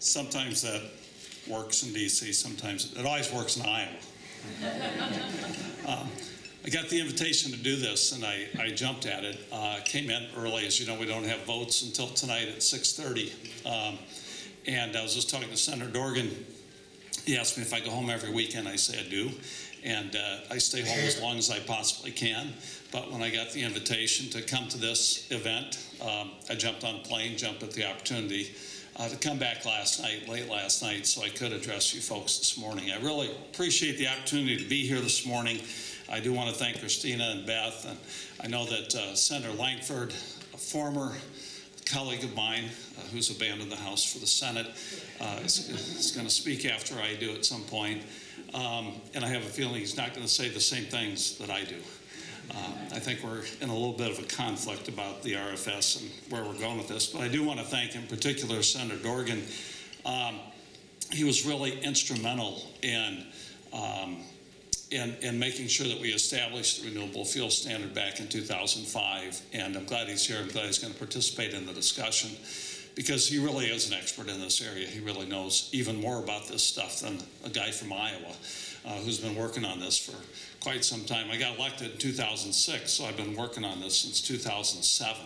Sometimes that works in D.C., sometimes it always works in Iowa. I got the invitation to do this, and I jumped at it. Came in early. As you know, we don't have votes until tonight at 6:30. And I was just talking to Senator Dorgan. He asked me if I go home every weekend. I say I do. And I stay home as long as I possibly can. But when I got the invitation to come to this event, I jumped on a plane, jumped at the opportunity to come back late last night, so I could address you folks this morning. I really appreciate the opportunity to be here this morning. I do want to thank Christina and Beth, and I know that Senator Lankford, a former colleague of mine who's abandoned the House for the Senate, is going to speak after I do at some point. And I have a feeling he's not going to say the same things that I do. I think we're in a little bit of a conflict about the RFS and where we're going with this. But I do want to thank, in particular, Senator Dorgan. He was really instrumental in making sure that we established the Renewable Fuel Standard back in 2005. And I'm glad he's here. I'm glad he's going to participate in the discussion, because he really is an expert in this area. He really knows even more about this stuff than a guy from Iowa who's been working on this for quite some time. I got elected in 2006, so I've been working on this since 2007.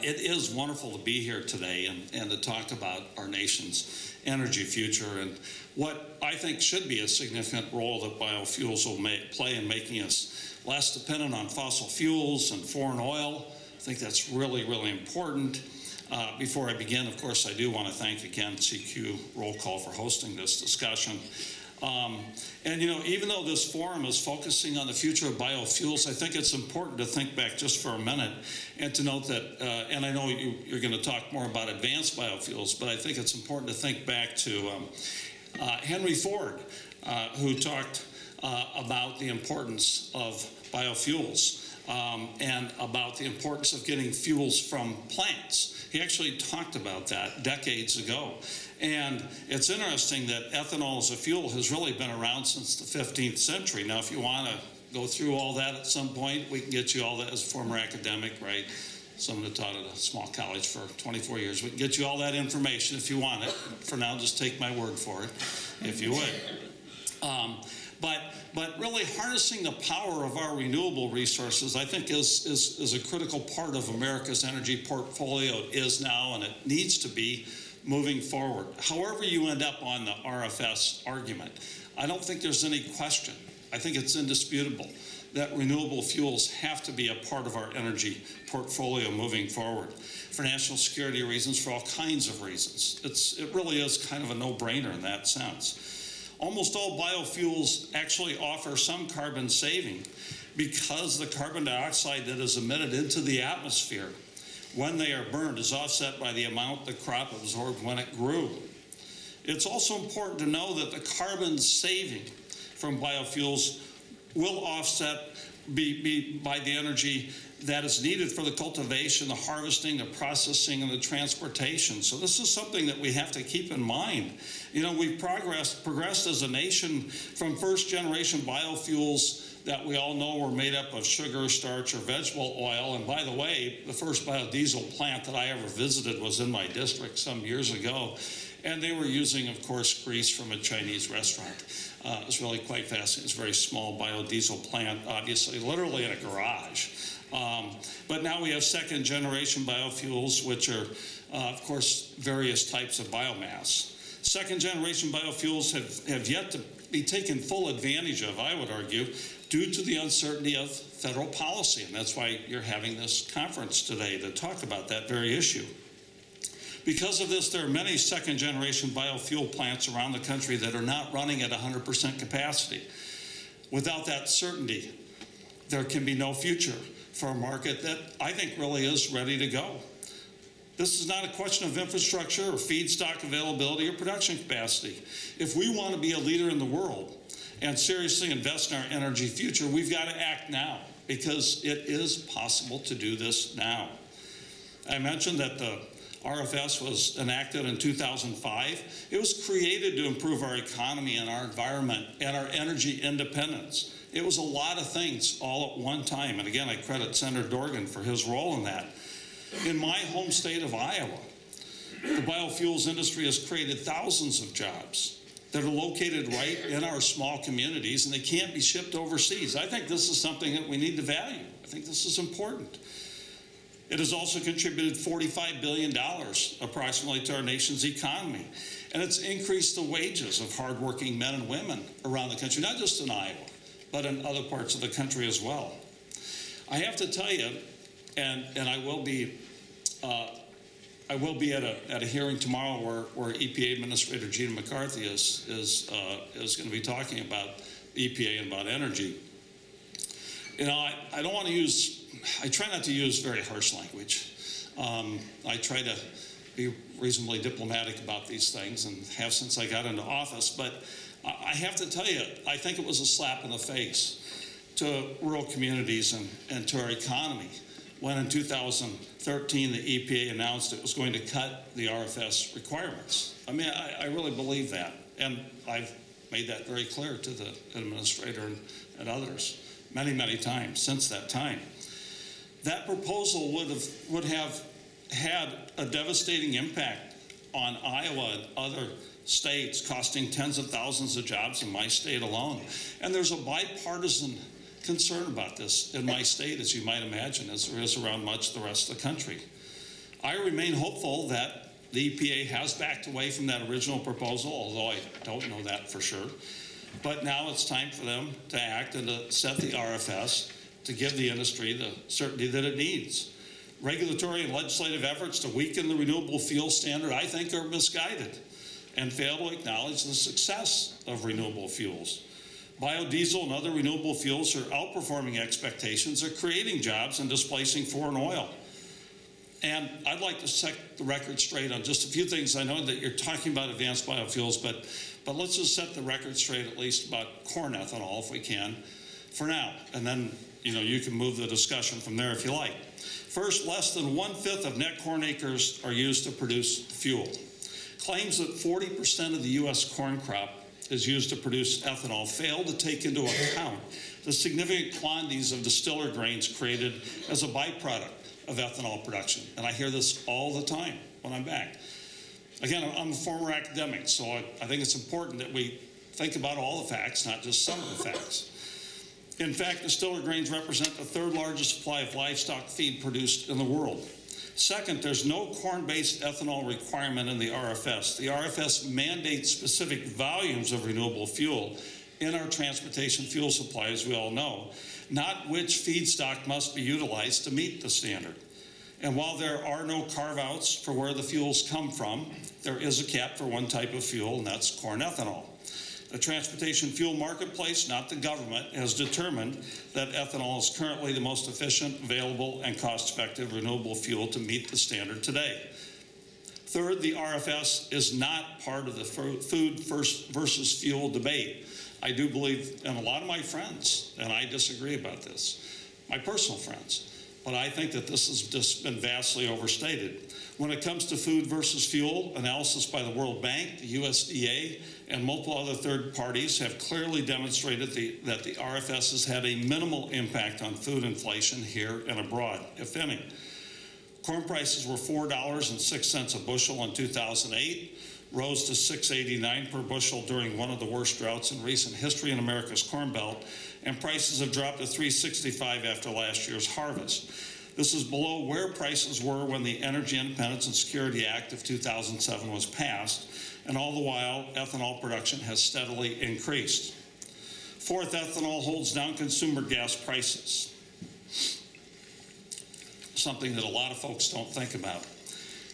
It is wonderful to be here today and to talk about our nation's energy future and what I think should be a significant role that biofuels will play in making us less dependent on fossil fuels and foreign oil. I think that's really, really important. Before I begin, of course, I do want to thank again CQ Roll Call for hosting this discussion. And, you know, even though this forum is focusing on the future of biofuels, I think it's important to think back just for a minute and to note that, and I know you're going to talk more about advanced biofuels, but I think it's important to think back to Henry Ford, who talked about the importance of biofuels. And about the importance of getting fuels from plants. He actually talked about that decades ago. And it's interesting that ethanol as a fuel has really been around since the 15th century. Now, if you want to go through all that at some point, we can get you all that as a former academic, right? Someone who taught at a small college for 24 years. We can get you all that information if you want it. For now, just take my word for it, if you would. But really harnessing the power of our renewable resources, I think, is a critical part of America's energy portfolio. It is now, and it needs to be moving forward. However you end up on the RFS argument, I don't think there's any question. I think it's indisputable that renewable fuels have to be a part of our energy portfolio moving forward for national security reasons, for all kinds of reasons. It really is kind of a no-brainer in that sense. Almost all biofuels actually offer some carbon saving because the carbon dioxide that is emitted into the atmosphere when they are burned is offset by the amount the crop absorbed when it grew. It's also important to know that the carbon saving from biofuels will offset by the energy that is needed for the cultivation, the harvesting, the processing, and the transportation. So this is something that we have to keep in mind. You know, we've progressed as a nation from first-generation biofuels that we all know were made up of sugar, starch, or vegetable oil. And by the way, the first biodiesel plant that I ever visited was in my district some years ago. And they were using, of course, grease from a Chinese restaurant. It was really quite fascinating. It's a very small biodiesel plant, obviously, literally in a garage. But now we have second-generation biofuels, which are, of course, various types of biomass. Second-generation biofuels have yet to be taken full advantage of, I would argue, due to the uncertainty of federal policy. And that's why you're having this conference today to talk about that very issue. Because of this, there are many second-generation biofuel plants around the country that are not running at 100% capacity. Without that certainty, there can be no future for a market that I think really is ready to go. This is not a question of infrastructure or feedstock availability or production capacity. If we want to be a leader in the world and seriously invest in our energy future, we've got to act now, because it is possible to do this now. I mentioned that the RFS was enacted in 2005. It was created to improve our economy and our environment and our energy independence. It was a lot of things all at one time. And again, I credit Senator Dorgan for his role in that. In my home state of Iowa, The biofuels industry has created thousands of jobs that are located right in our small communities, and they can't be shipped overseas. I think this is something that we need to value. I think this is important. It has also contributed $45 billion approximately to our nation's economy. And it's increased the wages of hardworking men and women around the country, not just in Iowa, but in other parts of the country as well. I have to tell you, and I will be at a hearing tomorrow where EPA Administrator Gina McCarthy is going to be talking about EPA and about energy. You know, I don't want to use. I try not to use very harsh language. I try to be reasonably diplomatic about these things and have since I got into office. But I have to tell you, I think it was a slap in the face to rural communities and to our economy when in 2013 the EPA announced it was going to cut the RFS requirements. I mean, I really believe that. And I've made that very clear to the administrator and others many, many times since that time. That proposal would have had a devastating impact on Iowa and other states, costing tens of thousands of jobs in my state alone. And there's a bipartisan concern about this in my state, as you might imagine, as there is around much of the rest of the country. I remain hopeful that the EPA has backed away from that original proposal, although I don't know that for sure. But now it's time for them to act and to set the RFS to give the industry the certainty that it needs. Regulatory and legislative efforts to weaken the Renewable Fuel Standard, I think, are misguided and fail to acknowledge the success of renewable fuels. Biodiesel and other renewable fuels are outperforming expectations. They're creating jobs and displacing foreign oil. And I'd like to set the record straight on just a few things. I know that you're talking about advanced biofuels, but let's just set the record straight at least about corn ethanol, if we can, for now. And then you can move the discussion from there if you like. First, less than 1/5 of net corn acres are used to produce fuel. Claims that 40% of the U.S. corn crop is used to produce ethanol fail to take into account the significant quantities of distiller grains created as a byproduct of ethanol production. And I hear this all the time when I'm back. Again, I'm a former academic, so I think it's important that we think about all the facts, not just some of the facts. In fact, distiller grains represent the third largest supply of livestock feed produced in the world. Second, there's no corn-based ethanol requirement in the RFS. The RFS mandates specific volumes of renewable fuel in our transportation fuel supply, as we all know, not which feedstock must be utilized to meet the standard. And while there are no carve-outs for where the fuels come from, there is a cap for one type of fuel, and that's corn ethanol. The transportation fuel marketplace, not the government, has determined that ethanol is currently the most efficient, available, and cost-effective renewable fuel to meet the standard today. Third, the RFS is not part of the food versus fuel debate. I do believe, and a lot of my friends, and I disagree about this, my personal friends, but I think that this has just been vastly overstated. When it comes to food versus fuel, analysis by the World Bank, the USDA, and multiple other third parties have clearly demonstrated that the RFS has had a minimal impact on food inflation here and abroad, if any. Corn prices were $4.06 a bushel in 2008, rose to $6.89 per bushel during one of the worst droughts in recent history in America's Corn Belt, and prices have dropped to $3.65 after last year's harvest. This is below where prices were when the Energy Independence and Security Act of 2007 was passed, and all the while, ethanol production has steadily increased. Fourth, ethanol holds down consumer gas prices, something that a lot of folks don't think about.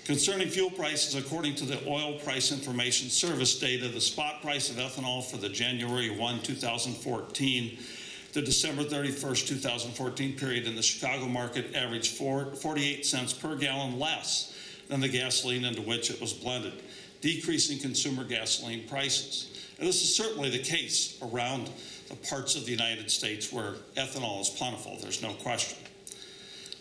Concerning fuel prices, according to the Oil Price Information Service data, the spot price of ethanol for the January 1, 2014 to December 31st, 2014 period in the Chicago market averaged 48 cents per gallon less than the gasoline into which it was blended, decreasing consumer gasoline prices. And this is certainly the case around the parts of the United States where ethanol is plentiful, there's no question.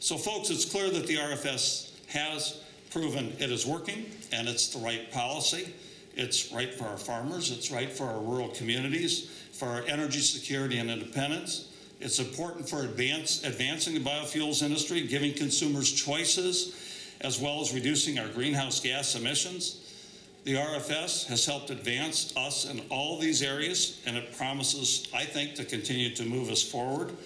So folks, it's clear that the RFS has proven it is working, and it's the right policy. It's right for our farmers, it's right for our rural communities, for our energy security and independence. It's important for advancing the biofuels industry, giving consumers choices, as well as reducing our greenhouse gas emissions. The RFS has helped advance us in all these areas, and it promises, I think, to continue to move us forward.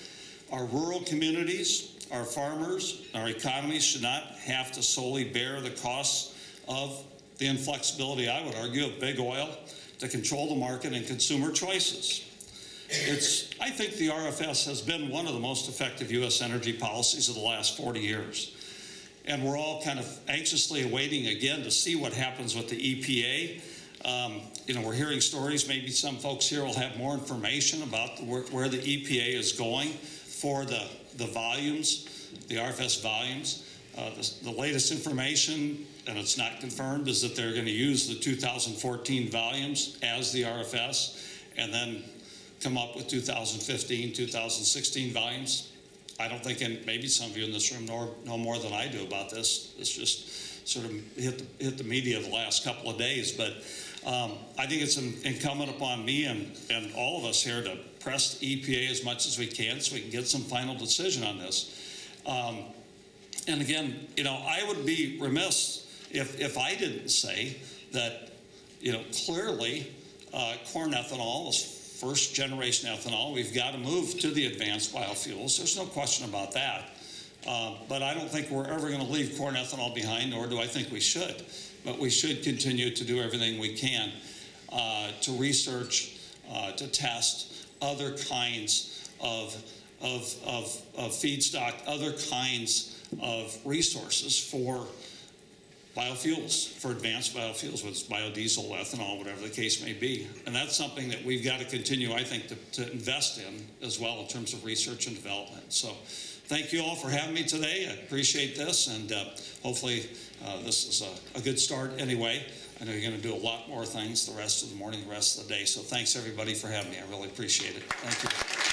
Our rural communities, our farmers, our economies should not have to solely bear the costs of the inflexibility, I would argue, of big oil to control the market and consumer choices. I think the RFS has been one of the most effective U.S. energy policies of the last 40 years. And we're all kind of anxiously awaiting again to see what happens with the EPA. We're hearing stories, maybe some folks here will have more information about where the EPA is going for the volumes, the RFS volumes. The latest information, and it's not confirmed, is that they're going to use the 2014 volumes as the RFS and then come up with 2015, 2016 volumes. I don't think, and maybe some of you in this room know more than I do about this. It's just sort of hit the media the last couple of days. But I think it's incumbent upon me and all of us here to press the EPA as much as we can so we can get some final decision on this. And again, I would be remiss if I didn't say that, clearly corn ethanol is first generation ethanol. We've got to move to the advanced biofuels. There's no question about that. But I don't think we're ever going to leave corn ethanol behind, nor do I think we should. But we should continue to do everything we can to research, to test other kinds of feedstock, other kinds of resources for biofuels, for advanced biofuels, whether it's biodiesel, ethanol, whatever the case may be. And that's something that we've got to continue, I think, to invest in as well in terms of research and development. So thank you all for having me today. I appreciate this, and hopefully this is a good start anyway. I know you're going to do a lot more things the rest of the morning, the rest of the day. So thanks, everybody, for having me. I really appreciate it. Thank you.